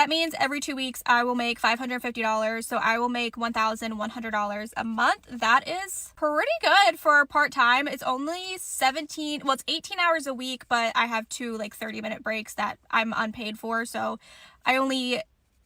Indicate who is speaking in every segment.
Speaker 1: That means every 2 weeks I will make $550. So I will make $1,100 a month. That is pretty good for part-time. It's only 17, well, it's 18 hours a week, but I have two like 30-minute breaks that I'm unpaid for. So I only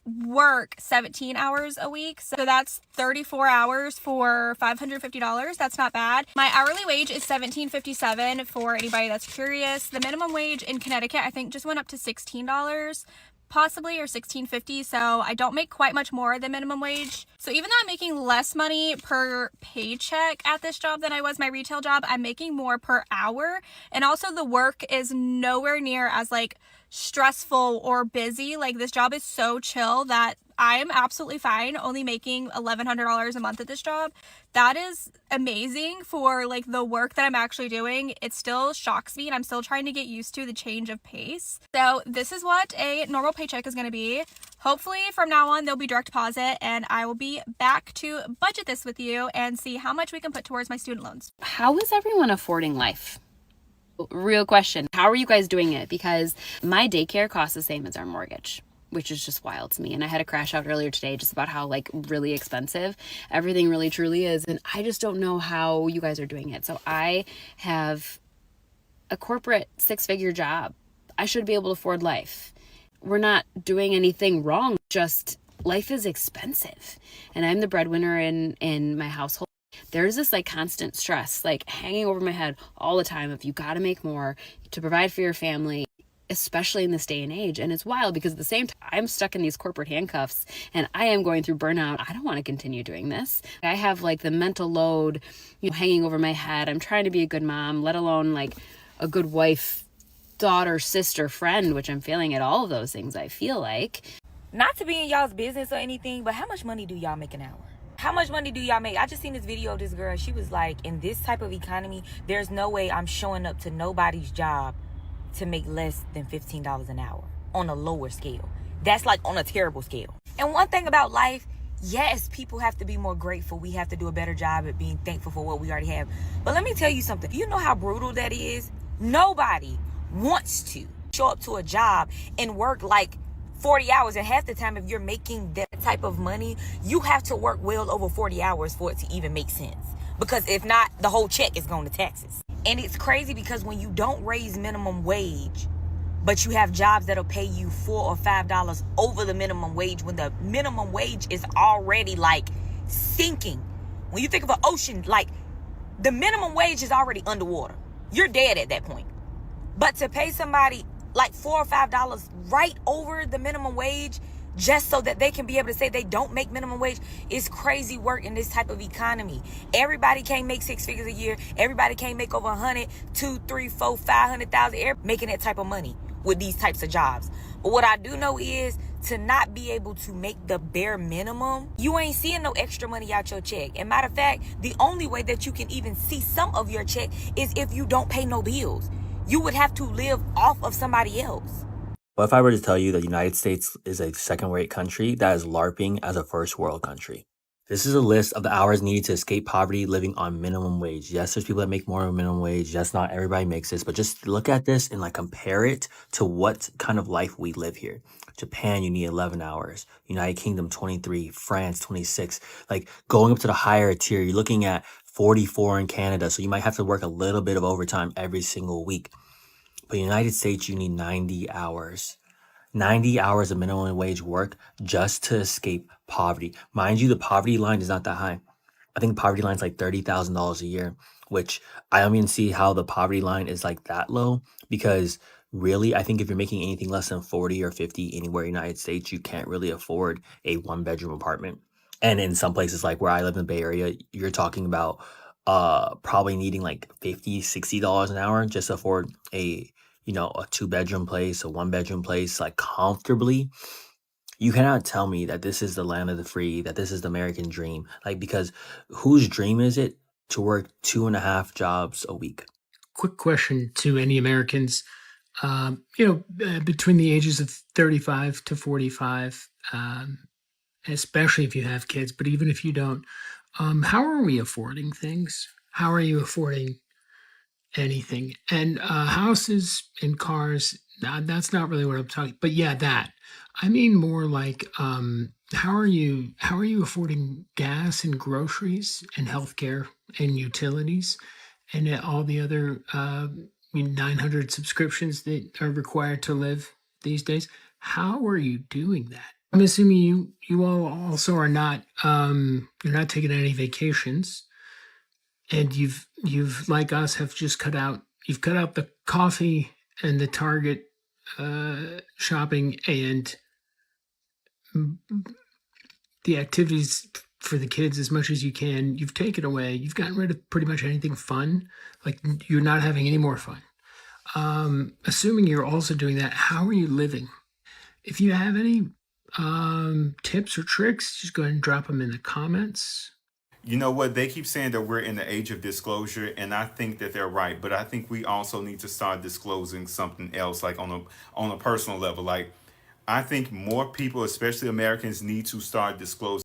Speaker 1: work 17 hours a week. So that's 34 hours for $550. That's not bad. My hourly wage is $17.57 for anybody that's curious. The minimum wage in Connecticut, I think, just went up to $16 possibly, or $16.50. So I don't make quite much more than minimum wage. So even though I'm making less money per paycheck at this job than I was my retail job, I'm making more per hour. And also the work is nowhere near as like stressful or busy. Like this job is so chill that I am absolutely fine only making $1,100 a month at this job. That is amazing for like the work that I'm actually doing. It still shocks me and I'm still trying to get used to the change of pace. So this is what a normal paycheck is going to be. Hopefully from now on there'll be direct deposit and I will be back to budget this with you and see how much we can put towards my student loans.
Speaker 2: How is everyone affording life? Real question. How are you guys doing it? Because my daycare costs the same as our mortgage, which is just wild to me. And I had a crash out earlier today just about how like really expensive everything really truly is. And I just don't know how you guys are doing it. So I have a corporate 6-figure job. I should be able to afford life. We're not doing anything wrong. Just life is expensive. And I'm the breadwinner in my household. There's this like constant stress, like hanging over my head all the time of you got to make more to provide for your family, especially in this day and age. And it's wild because at the same time, I'm stuck in these corporate handcuffs and I am going through burnout. I don't want to continue doing this. I have like the mental load, hanging over my head. I'm trying to be a good mom, let alone like a good wife, daughter, sister, friend, which I'm failing at all of those things, I feel like.
Speaker 3: Not to be in y'all's business or anything, but how much money do y'all make an hour? How much money do y'all make? I just seen this video of this girl. She was like, in this type of economy, there's no way I'm showing up to nobody's job to make less than $15 an hour on a lower scale. That's like on a terrible scale. And one thing about life, yes, people have to be more grateful. We have to do a better job at being thankful for what we already have. But let me tell you something. You know how brutal that is? Nobody wants to show up to a job and work like 40 hours, and half the time if you're making that type of money, you have to work well over 40 hours for it to even make sense, because if not, the whole check is going to taxes. And it's crazy because when you don't raise minimum wage, but you have jobs that'll pay you $4 or $5 over the minimum wage, when the minimum wage is already like sinking. When you think of an ocean, like the minimum wage is already underwater. You're dead at that point. But to pay somebody like $4 or $5 right over the minimum wage just so that they can be able to say they don't make minimum wage is crazy work in this type of economy. Everybody can't make 6 figures a year. Everybody can't make over 100, 2, 3, 4, 500,000 making that type of money with these types of jobs. But what I do know is to not be able to make the bare minimum, you ain't seeing no extra money out your check. And matter of fact, the only way that you can even see some of your check is if you don't pay no bills. You would have to live off of somebody else.
Speaker 4: Well, if I were to tell you that the United States is a second-rate country, that is LARPing as a first-world country. This is a list of the hours needed to escape poverty living on minimum wage. Yes, there's people that make more than minimum wage. Yes, not everybody makes this, but just look at this and like compare it to what kind of life we live here. Japan, you need 11 hours. United Kingdom, 23. France, 26. Like going up to the higher tier, you're looking at 44 in Canada. So you might have to work a little bit of overtime every single week. But United States, you need 90 hours. 90 hours of minimum wage work just to escape poverty. Mind you, the poverty line is not that high. I think the poverty line is like $30,000 a year, which I don't even see how the poverty line is like that low, because really, I think if you're making anything less than 40 or 50 anywhere in the United States, you can't really afford a 1-bedroom apartment. And in some places like where I live in the Bay Area, you're talking about probably needing like $50, $60 an hour just to afford a 2-bedroom place, a 1-bedroom place, like comfortably. You cannot tell me that this is the land of the free, that this is the American dream. Like, because whose dream is it to work 2.5 jobs a week?
Speaker 5: Quick question to any Americans, between the ages of 35 to 45, especially if you have kids, but even if you don't, how are we affording things? How are you affording anything? And houses and cars That's not really what I'm talking. But yeah, that. I mean more like, how are you affording gas and groceries and healthcare and utilities and all the other 900 subscriptions that are required to live these days? How are you doing that? I'm assuming you all also are not, you're not taking any vacations, and you've like us have just you've cut out the coffee and the Target shopping and the activities for the kids as much as you can. You've taken away. You've gotten rid of pretty much anything fun. Like, you're not having any more fun. Assuming you're also doing that, how are you living? If you have any tips or tricks, just go ahead and drop them in the comments.
Speaker 6: You know what? They keep saying that we're in the age of disclosure, and I think that they're right. But I think we also need to start disclosing something else, like on a personal level. Like, I think more people, especially Americans, need to start disclosing